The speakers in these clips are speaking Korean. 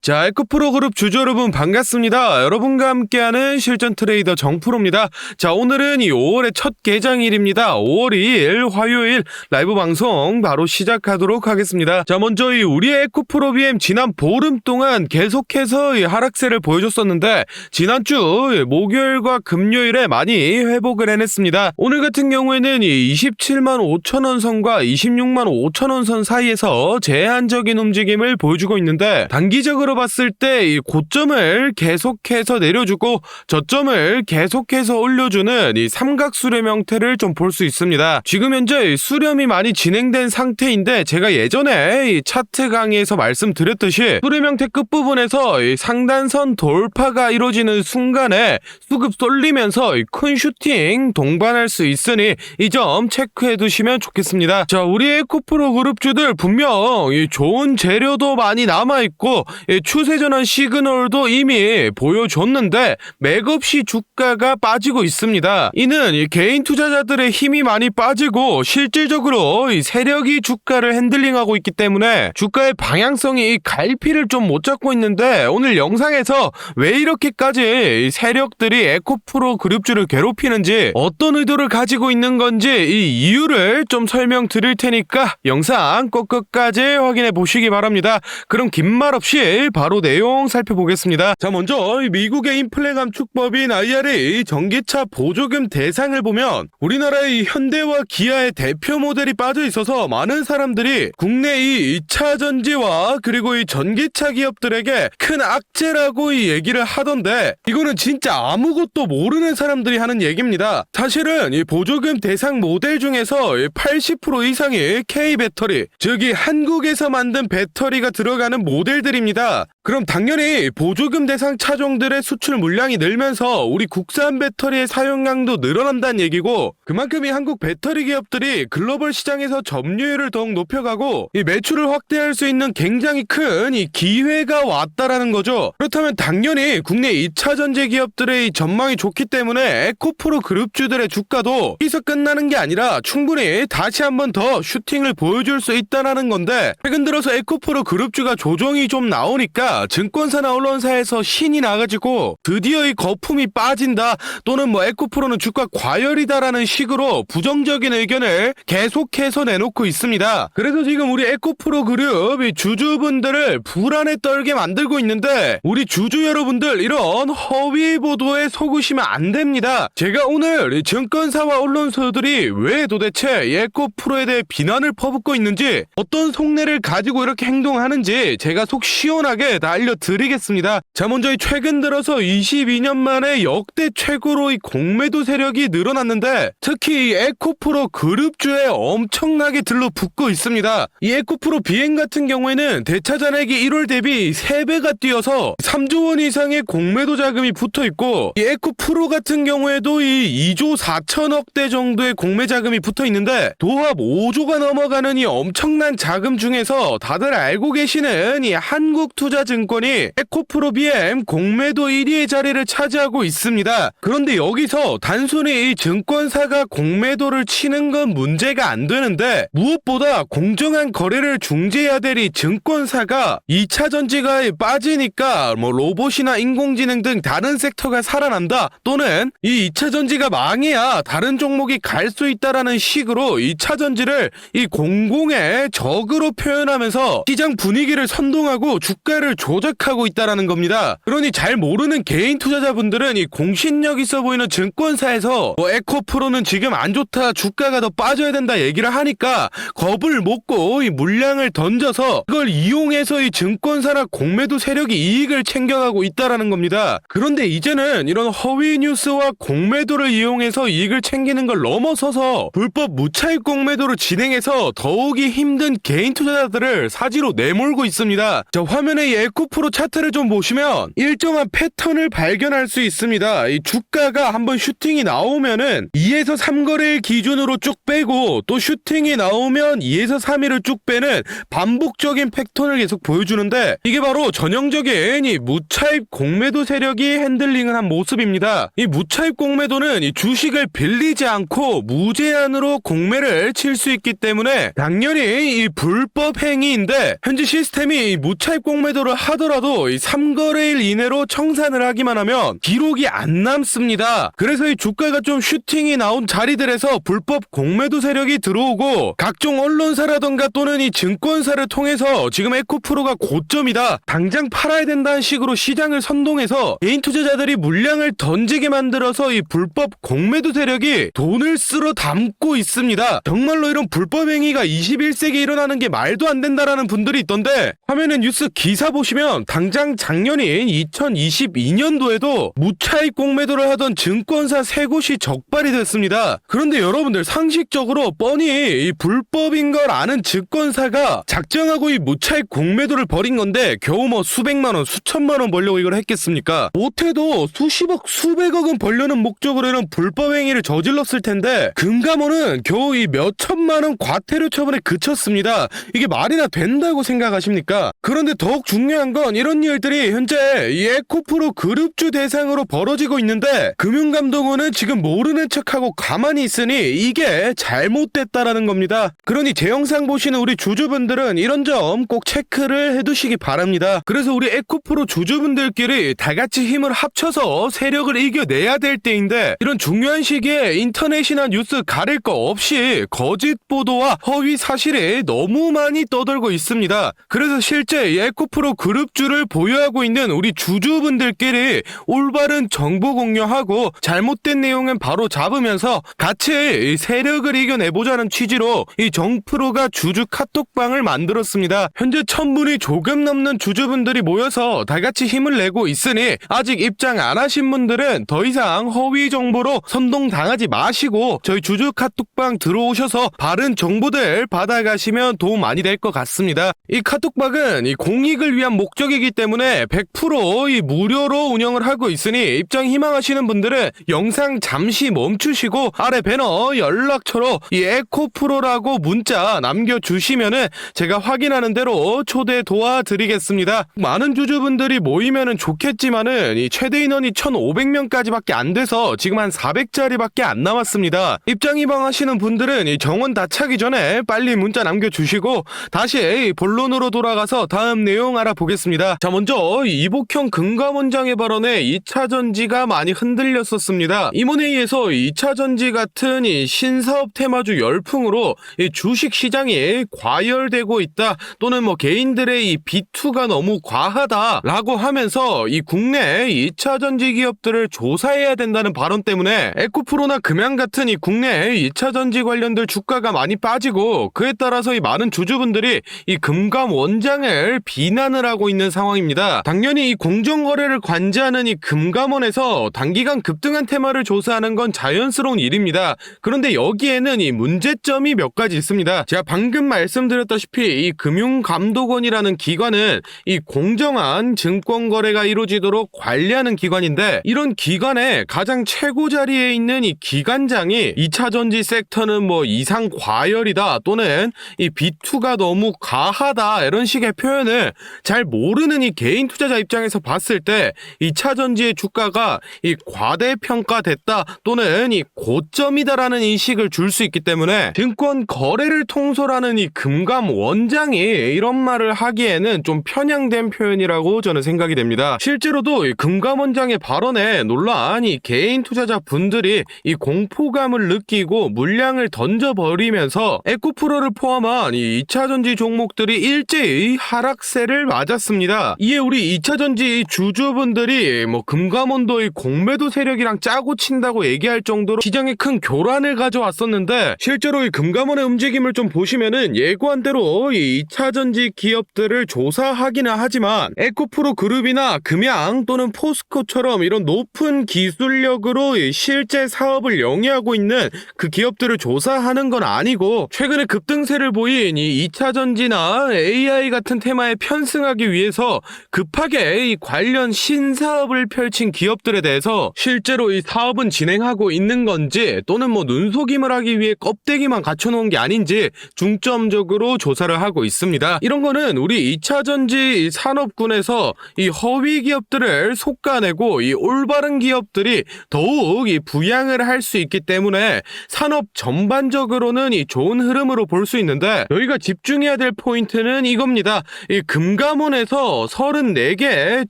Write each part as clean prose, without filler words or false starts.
자, 에코프로 그룹 주주 여러분 반갑습니다. 여러분과 함께하는 실전 트레이더 정프로입니다. 자, 오늘은 이 5월의 첫 개장일입니다. 5월 2일 화요일 라이브 방송 바로 시작하도록 하겠습니다. 자, 먼저 이 우리의 에코프로 BM 지난 보름 동안 계속해서 이 하락세를 보여줬었는데 지난주 목요일과 금요일에 많이 회복을 해냈습니다. 오늘 같은 경우에는 이 27만 5천원 선과 26만 5천원 선 사이에서 제한적인 움직임을 보여주고 있는데 단기적으로 봤을 때 이 고점을 계속해서 내려주고 저점을 계속해서 올려주는 이 삼각 수렴 형태를 좀 볼 수 있습니다. 지금 현재 수렴이 많이 진행된 상태인데 제가 예전에 이 차트 강의에서 말씀드렸듯이 수렴 형태 끝부분에서 이 상단선 돌파가 이루어지는 순간에 수급 쏠리면서 큰 슈팅 동반할 수 있으니 이 점 체크해 두시면 좋겠습니다. 자, 우리 에코프로 그룹주들 분명 이 좋은 재료도 많이 남아있고 추세전환 시그널도 이미 보여줬는데 맥없이 주가가 빠지고 있습니다. 이는 이 개인 투자자들의 힘이 많이 빠지고 실질적으로 이 세력이 주가를 핸들링하고 있기 때문에 주가의 방향성이 갈피를 좀 못 잡고 있는데 오늘 영상에서 왜 이렇게까지 세력들이 에코프로 그룹주를 괴롭히는지 어떤 의도를 가지고 있는 건지 이 이유를 좀 설명드릴 테니까 영상 꼭 끝까지 확인해 보시기 바랍니다. 그럼 긴 말 없이 바로 내용 살펴보겠습니다. 자, 먼저 미국의 인플레 감축법인 IRA 전기차 보조금 대상을 보면 우리나라의 현대와 기아의 대표 모델이 빠져 있어서 많은 사람들이 국내 이 2차 전지와 그리고 이 전기차 기업들에게 큰 악재라고 이 얘기를 하던데 이거는 진짜 아무것도 모르는 사람들이 하는 얘기입니다. 사실은 이 보조금 대상 모델 중에서 80% 이상이 K배터리, 즉 이 한국에서 만든 배터리가 들어가는 모델들입니다. 그럼 당연히 보조금 대상 차종들의 수출 물량이 늘면서 우리 국산 배터리의 사용량도 늘어난다는 얘기고 그만큼 이 한국 배터리 기업들이 글로벌 시장에서 점유율을 더욱 높여가고 이 매출을 확대할 수 있는 굉장히 큰 이 기회가 왔다라는 거죠. 그렇다면 당연히 국내 2차 전지 기업들의 이 전망이 좋기 때문에 에코프로 그룹주들의 주가도 여기서 끝나는 게 아니라 충분히 다시 한번 더 슈팅을 보여줄 수 있다는 건데 최근 들어서 에코프로 그룹주가 조정이 좀 나오니까 증권사나 언론사에서 신이 나가지고 드디어 이 거품이 빠진다 또는 뭐 에코프로는 주가 과열이다라는 식으로 부정적인 의견을 계속해서 내놓고 있습니다. 그래서 지금 우리 에코프로 그룹 이 주주분들을 불안에 떨게 만들고 있는데 우리 주주 여러분들 이런 허위 보도에 속으시면 안 됩니다. 제가 오늘 이 증권사와 언론사들이 왜 도대체 이 에코프로에 대해 비난을 퍼붓고 있는지 어떤 속내를 가지고 이렇게 행동하는지 제가 속 시원하게 다 알려드리겠습니다. 자, 먼저 이 최근 들어서 22년 만에 역대 최고로 이 공매도 세력이 늘어났는데 특히 이 에코프로 그룹주에 엄청나게 들러붙고 있습니다. 이 에코프로 비행 같은 경우에는 대차 잔액이 1월 대비 3배가 뛰어서 3조 원 이상의 공매도 자금이 붙어 있고 이 에코프로 같은 경우에도 이 2조 4천억대 정도의 공매 자금이 붙어 있는데 도합 5조가 넘어가는 이 엄청난 자금 중에서 다들 알고 계시는 이 한국투자증권이 에코프로 BM 공매도 1위의 자리를 차지하고 있습니다. 그런데 여기서 단순히 이 증권사가 공매도를 치는 건 문제가 안 되는데 무엇보다 공정한 거래를 중재해야 될 이 증권사가 2차 전지가 빠지니까 뭐 로봇이나 인공지능 등 다른 섹터가 살아난다 또는 이 2차 전지가 망해야 다른 종목이 갈 수 있다라는 식으로 2차 전지를 이 공공의 적으로 표현하면서 시장 분위기를 선동하고 주가를 조작하고 있다라는 겁니다. 그러니 잘 모르는 개인 투자자분들은 이 공신력 있어 보이는 증권사에서 뭐 에코프로는 지금 안 좋다 주가가 더 빠져야 된다 얘기를 하니까 겁을 먹고 이 물량을 던져서 이걸 이용해서 이 증권사나 공매도 세력이 이익을 챙겨가고 있다라는 겁니다. 그런데 이제는 이런 허위 뉴스와 공매도를 이용해서 이익을 챙기는 걸 넘어서서 불법 무차익 공매도를 진행해서 더욱이 힘든 개인 투자자들을 사지로 내몰고 있습니다. 자, 화면에 이 에코프로 차트를 좀 보시면 일정한 패턴을 발견할 수 있습니다. 이 주가가 한번 슈팅이 나오면은 2에서 3거래일 기준으로 쭉 빼고 또 슈팅이 나오면 2에서 3일을 쭉 빼는 반복적인 패턴을 계속 보여주는데 이게 바로 전형적인 이 무차입 공매도 세력이 핸들링을 한 모습입니다. 이 무차입 공매도는 이 주식을 빌리지 않고 무제한으로 공매를 칠 수 있기 때문에 당연히 이 불법 행위인데 현재 시스템이 이 무차입 공매도 공매도를 하더라도 이 3거래일 이내로 청산을 하기만 하면 기록이 안 남습니다. 그래서 이 주가가 좀 슈팅이 나온 자리들에서 불법 공매도 세력이 들어오고 각종 언론사라던가 또는 이 증권사를 통해서 지금 에코프로가 고점이다, 당장 팔아야 된다는 식으로 시장을 선동해서 개인 투자자들이 물량을 던지게 만들어서 이 불법 공매도 세력이 돈을 쓸어 담고 있습니다. 정말로 이런 불법 행위가 21세기에 일어나는 게 말도 안 된다라는 분들이 있던데, 화면에 뉴스 기사 보시면 당장 작년인 2022년도에도 무차익 공매도를 하던 증권사 3곳이 적발이 됐습니다. 그런데 여러분들, 상식적으로 뻔히 이 불법인 걸 아는 증권사가 작정하고 이 무차익 공매도를 벌인 건데 겨우 뭐 수백만원 수천만원 벌려고 이걸 했겠습니까? 못해도 수십억 수백억은 벌려는 목적으로 이런 불법 행위를 저질렀을 텐데 금감원은 겨우 이 몇천만원 과태료 처분에 그쳤습니다. 이게 말이나 된다고 생각하십니까? 그런데 더욱 중요한 건 이런 일들이 현재 이 에코프로 그룹주 대상으로 벌어지고 있는데 금융감독원은 지금 모르는 척하고 가만히 있으니 이게 잘못됐다라는 겁니다. 그러니 제 영상 보시는 우리 주주분들은 이런 점 꼭 체크를 해두시기 바랍니다. 그래서 우리 에코프로 주주분들끼리 다같이 힘을 합쳐서 세력을 이겨내야 될 때인데, 이런 중요한 시기에 인터넷이나 뉴스 가릴 거 없이 거짓 보도와 허위 사실이 너무 많이 떠돌고 있습니다. 그래서 실제 에코프로 그룹주를 보유하고 있는 우리 주주분들끼리 올바른 정보 공유하고 잘못된 내용은 바로 잡으면서 같이 세력을 이겨내보자는 취지로 이 정프로가 주주 카톡방을 만들었습니다. 현재 1000분이 조금 넘는 주주분들이 모여서 다같이 힘을 내고 있으니 아직 입장 안 하신 분들은 더 이상 허위 정보로 선동당하지 마시고 저희 주주 카톡방 들어오셔서 바른 정보들 받아가시면 도움 많이 될 것 같습니다. 이 카톡방은 이 공익을 위한 목적이기 때문에 100% 무료로 운영을 하고 있으니 입장 희망하시는 분들은 영상 잠시 멈추시고 아래 배너 연락처로 이 에코프로라고 문자 남겨주시면은 제가 확인하는 대로 초대 도와드리겠습니다. 많은 주주분들이 모이면은 좋겠지만은 이 최대 인원이 1500명까지밖에 안 돼서 지금 한 400자리밖에 안 남았습니다. 입장 희망하시는 분들은 이 정원 다 차기 전에 빨리 문자 남겨주시고 다시 본론으로 돌아가서 다음 내용 알아보겠습니다. 자, 먼저 이복형 금감원장의 발언에 2차전지가 많이 흔들렸었습니다. 임원회의에서 2차전지 같은 이 신사업 테마주 열풍으로 이 주식 시장이 과열되고 있다, 또는 뭐 개인들의 이 비투가 너무 과하다라고 하면서 이 국내 2차전지 기업들을 조사해야 된다는 발언 때문에 에코프로나 금양 같은 이 국내 2차전지 관련들 주가가 많이 빠지고, 그에 따라서 이 많은 주주분들이 이 금감원장을 비난을 하고 있는 상황입니다. 당연히 이 공정거래를 관제하는 이 금감원에서 단기간 급등한 테마를 조사하는 건 자연스러운 일입니다. 그런데 여기에는 이 문제점이 몇 가지 있습니다. 제가 방금 말씀드렸다시피 이 금융감독원이라는 기관은 이 공정한 증권거래가 이루어지도록 관리하는 기관인데, 이런 기관의 가장 최고 자리에 있는 이 기관장이 2차전지 섹터는 뭐 이상 과열이다, 또는 이 비투가 너무 과하다, 이런 식의 표현을 잘 모르는 이 개인 투자자 입장에서 봤을 때 2차전지의 주가가 이 과대평가됐다, 또는 이 고점이다라는 인식을 줄 수 있기 때문에 증권 거래를 통솔하는 이 금감원장이 이런 말을 하기에는 좀 편향된 표현이라고 저는 생각이 됩니다. 실제로도 이 금감원장의 발언에 논란이 개인 투자자 분들이 이 공포감을 느끼고 물량을 던져버리면서 에코프로를 포함한 이 2차전지 종목들이 일제히 하락세를 맞았습니다. 이에 우리 2차전지 주주분들이 뭐 금감원도 이 공매도 세력이랑 짜고 친다고 얘기할 정도로 시장에 큰 교란을 가져왔었는데, 실제로 이 금감원의 움직임을 좀 보시면은 예고한 대로 이 2차전지 기업들을 조사하기는 하지만 에코프로 그룹이나 금양 또는 포스코처럼 이런 높은 기술력으로 실제 사업을 영위하고 있는 그 기업들을 조사하는 건 아니고, 최근에 급등세를 보인 이 2차전지나 AI 같은 테마에 편승하기 위해서 급하게 이 관련 신사업을 펼친 기업들에 대해서 실제로 이 사업은 진행하고 있는 건지, 또는 뭐 눈속임을 하기 위해 껍데기만 갖춰놓은 게 아닌지 중점적으로 조사를 하고 있습니다. 이런 거는 우리 2차전지 산업군에서 이 허위 기업들을 솎아내고 이 올바른 기업들이 더욱 이 부양을 할 수 있기 때문에 산업 전반적으로는 이 좋은 흐름으로 볼 수 있는데, 저희가 집중해야 될 포인트는 이겁니다. 이 금감원에서 34개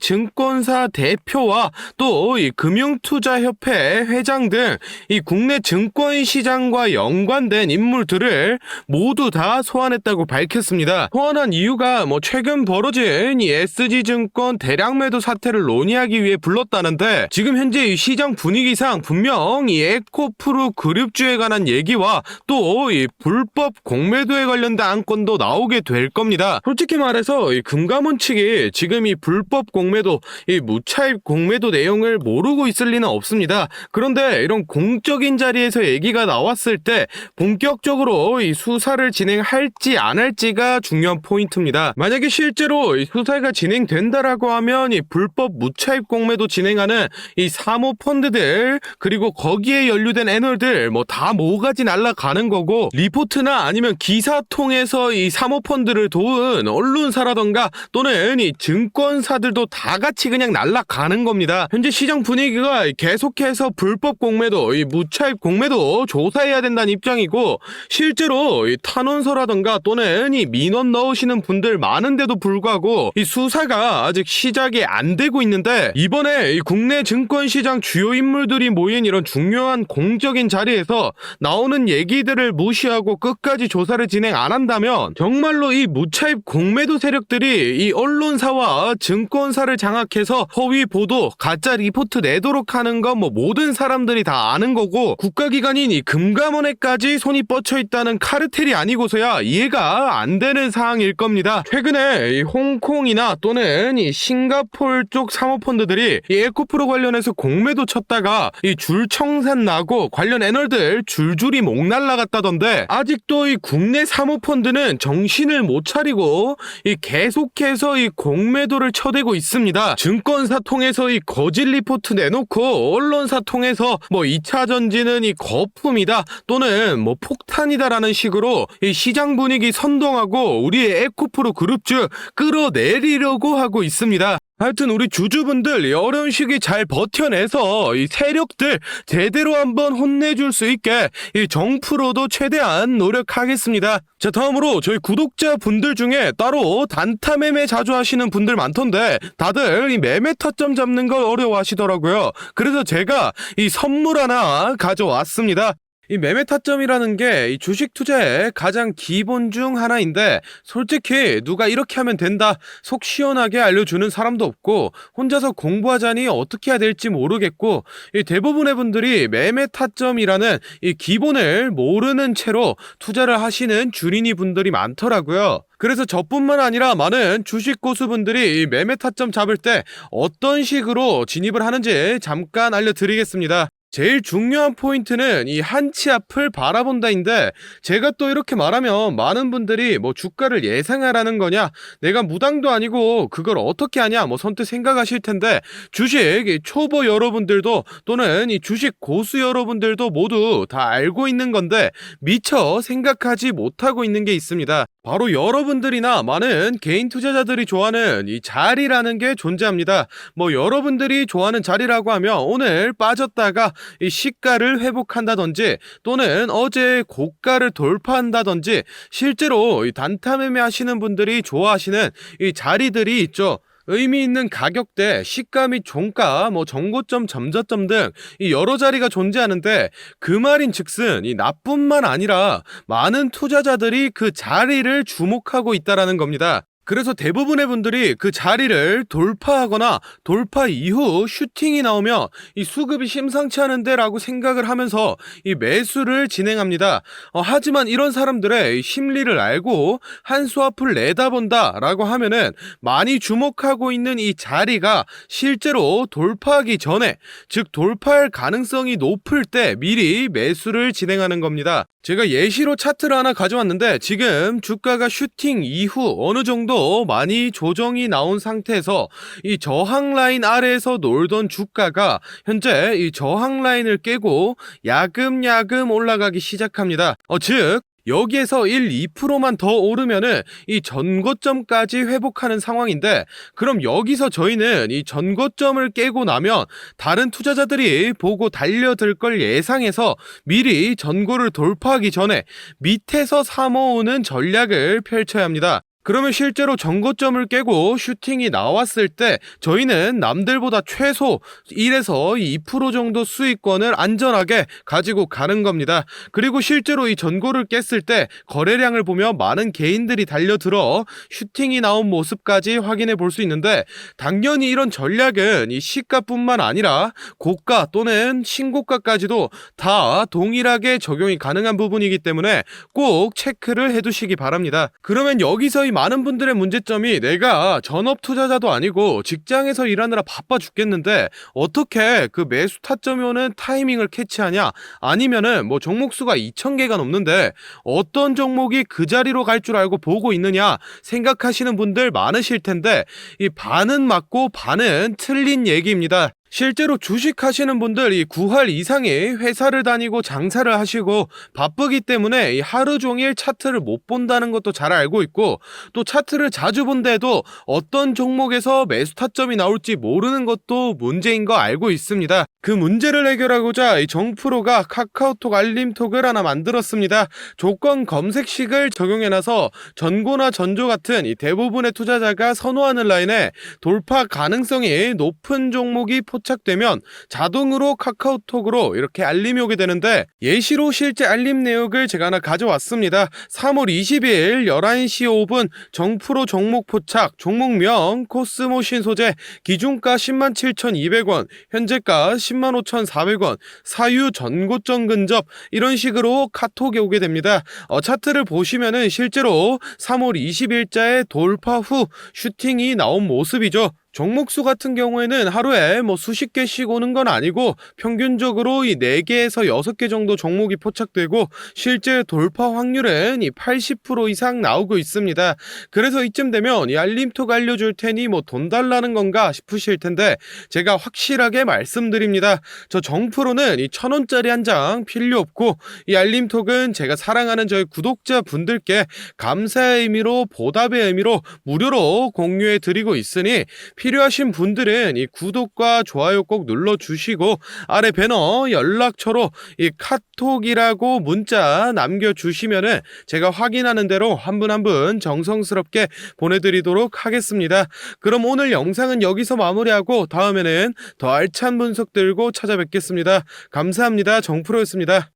증권사 대표와 또 이 금융투자협회 회장 등 이 국내 증권시장과 연관된 인물들을 모두 다 소환했다고 밝혔습니다. 소환한 이유가 최근 벌어진 이 SG증권 대량 매도 사태를 논의하기 위해 불렀다는데, 지금 현재 이 시장 분위기상 분명 이 에코프로 그룹주에 관한 얘기와 또 이 불법 공매도에 관련된 안건도 나오게 될 겁니다. 솔직히 말해서 이 금감원 측이 지금 이 불법 공매도, 이 무차입 공매도 내용을 모르고 있을 리는 없습니다. 그런데 이런 공적인 자리에서 얘기가 나왔을 때 본격적으로 이 수사를 진행할지 안 할지가 중요한 포인트입니다. 만약에 실제로 이 수사가 진행된다라고 하면 이 불법 무차입 공매도 진행하는 이 사모펀드들, 그리고 거기에 연루된 애널들 다 모가지 날아가는 거고, 리포트나 아니면 기사 통해서 이 사모펀드를 도운 언론사라던가 또는 이 증권사들도 다 같이 그냥 날아가는 겁니다. 현재 시장 분위기가 계속해서 불법 공매도, 이 무차입 공매도 조사해야 된다는 입장이고, 실제로 이 탄원서라던가 또는 이 민원 넣으시는 분들 많은데도 불구하고 이 수사가 아직 시작이 안 되고 있는데, 이번에 이 국내 증권시장 주요 인물들이 모인 이런 중요한 공적인 자리에서 나오는 얘기들을 무시하고 끝까지 조사를 진행 안 한다면 정말로 이 무차입 공매도 세력들이 이 언론사와 증권사를 장악해서 허위 보도, 가짜 리포트 내도록 하는 건 모든 사람들이 다 아는 거고, 국가기관인 이 금감원에까지 손이 뻗쳐 있다는 카르텔이 아니고서야 이해가 안 되는 사항일 겁니다. 최근에 이 홍콩이나 또는 이 싱가포르 쪽 사모펀드들이 이 에코프로 관련해서 공매도 쳤다가 이 줄청산 나고 관련 애널들 줄줄이 목 날라갔다던데, 아직도 이 국내 사모펀드는 정신을 못 차리고 이 계속해서 이 공매도를 쳐대고 있습니다. 증권사 통해서 이 거짓 리포트 내놓고 언론사 통해서 2차 전지는 이 거품이다 또는 폭탄이다라는 식으로 이 시장 분위기 선동하고 우리의 에코프로 그룹주 끌어내리려고 하고 있습니다. 하여튼 우리 주주분들 이 어려운 시기 잘 버텨내서 이 세력들 제대로 한번 혼내줄 수 있게 이 정프로도 최대한 노력하겠습니다. 자, 다음으로 저희 구독자분들 중에 따로 단타 매매 자주 하시는 분들 많던데 다들 이 매매 타점 잡는 걸 어려워하시더라고요. 그래서 제가 이 선물 하나 가져왔습니다. 이 매매 타점이라는 게 이 주식 투자의 가장 기본 중 하나인데, 솔직히 누가 이렇게 하면 된다 속 시원하게 알려주는 사람도 없고, 혼자서 공부하자니 어떻게 해야 될지 모르겠고, 이 대부분의 분들이 매매 타점이라는 이 기본을 모르는 채로 투자를 하시는 주린이 분들이 많더라고요. 그래서 저뿐만 아니라 많은 주식 고수분들이 이 매매 타점 잡을 때 어떤 식으로 진입을 하는지 잠깐 알려드리겠습니다. 제일 중요한 포인트는 이 한치 앞을 바라본다인데, 제가 또 이렇게 말하면 많은 분들이 주가를 예상하라는 거냐, 내가 무당도 아니고 그걸 어떻게 하냐 선뜻 생각하실 텐데, 주식 초보 여러분들도 또는 이 주식 고수 여러분들도 모두 다 알고 있는 건데 미처 생각하지 못하고 있는 게 있습니다. 바로 여러분들이나 많은 개인 투자자들이 좋아하는 이 자리라는 게 존재합니다. 여러분들이 좋아하는 자리라고 하면 오늘 빠졌다가 이 시가를 회복한다든지 또는 어제 고가를 돌파한다든지, 실제로 이 단타 매매 하시는 분들이 좋아하시는 이 자리들이 있죠. 의미 있는 가격대, 시가 및 종가, 정고점, 점저점 등 이 여러 자리가 존재하는데, 그 말인즉슨 이 나뿐만 아니라 많은 투자자들이 그 자리를 주목하고 있다라는 겁니다. 그래서 대부분의 분들이 그 자리를 돌파하거나 돌파 이후 슈팅이 나오면 이 수급이 심상치 않은데 라고 생각을 하면서 이 매수를 진행합니다. 하지만 이런 사람들의 심리를 알고 한 수 앞을 내다본다 라고 하면은, 많이 주목하고 있는 이 자리가 실제로 돌파하기 전에, 즉 돌파할 가능성이 높을 때 미리 매수를 진행하는 겁니다. 제가 예시로 차트를 하나 가져왔는데, 지금 주가가 슈팅 이후 어느 정도 많이 조정이 나온 상태에서 이 저항 라인 아래에서 놀던 주가가 현재 이 저항 라인을 깨고 야금야금 올라가기 시작합니다. 즉 여기에서 1, 2%만 더 오르면은 이 전고점까지 회복하는 상황인데, 그럼 여기서 저희는 이 전고점을 깨고 나면 다른 투자자들이 보고 달려들 걸 예상해서 미리 전고를 돌파하기 전에 밑에서 사모으는 전략을 펼쳐야 합니다. 그러면 실제로 정거점을 깨고 슈팅이 나왔을 때 저희는 남들보다 최소 1에서 2% 정도 수익권을 안전하게 가지고 가는 겁니다. 그리고 실제로 이 전고를 깼을 때 거래량을 보며 많은 개인들이 달려들어 슈팅이 나온 모습까지 확인해 볼 수 있는데, 당연히 이런 전략은 이 시가뿐만 아니라 고가 또는 신고가까지도 다 동일하게 적용이 가능한 부분이기 때문에 꼭 체크를 해두시기 바랍니다. 그러면 여기서 이 많은 분들의 문제점이, 내가 전업 투자자도 아니고 직장에서 일하느라 바빠 죽겠는데 어떻게 그 매수 타점이 오는 타이밍을 캐치하냐, 아니면은 뭐 종목수가 2,000개가 넘는데 어떤 종목이 그 자리로 갈 줄 알고 보고 있느냐 생각하시는 분들 많으실 텐데, 이 반은 맞고 반은 틀린 얘기입니다. 실제로 주식하시는 분들 이 9할 이상이 회사를 다니고 장사를 하시고 바쁘기 때문에 이 하루 종일 차트를 못 본다는 것도 잘 알고 있고, 또 차트를 자주 본데도 어떤 종목에서 매수 타점이 나올지 모르는 것도 문제인 거 알고 있습니다. 그 문제를 해결하고자 이 정프로가 카카오톡 알림톡을 하나 만들었습니다. 조건 검색식을 적용해놔서 전고나 전조 같은 이 대부분의 투자자가 선호하는 라인에 돌파 가능성이 높은 종목이 포착되면 자동으로 카카오톡으로 이렇게 알림이 오게 되는데, 예시로 실제 알림 내역을 제가 하나 가져왔습니다. 3월 20일 11시 5분 정프로 종목 포착, 종목명 코스모 신소재, 기준가 107,200원, 현재가 105,400원, 사유 전고점 근접, 이런 식으로 카톡이 오게 됩니다. 차트를 보시면은 실제로 3월 20일자에 돌파 후 슈팅이 나온 모습이죠. 종목수 같은 경우에는 하루에 뭐 수십 개씩 오는 건 아니고 평균적으로 이 4개에서 6개 정도 종목이 포착되고 실제 돌파 확률은 이 80% 이상 나오고 있습니다. 그래서 이쯤 되면 이 알림톡 알려줄 테니 뭐 돈 달라는 건가 싶으실 텐데, 제가 확실하게 말씀드립니다. 저 정프로는 이 1,000원짜리 한 장 필요 없고, 이 알림톡은 제가 사랑하는 저희 구독자 분들께 감사의 의미로, 보답의 의미로 무료로 공유해 드리고 있으니 필요하신 분들은 이 구독과 좋아요 꼭 눌러주시고, 아래 배너 연락처로 이 카톡이라고 문자 남겨주시면은 제가 확인하는 대로 한 분 한 분 정성스럽게 보내드리도록 하겠습니다. 그럼 오늘 영상은 여기서 마무리하고 다음에는 더 알찬 분석 들고 찾아뵙겠습니다. 감사합니다. 정프로였습니다.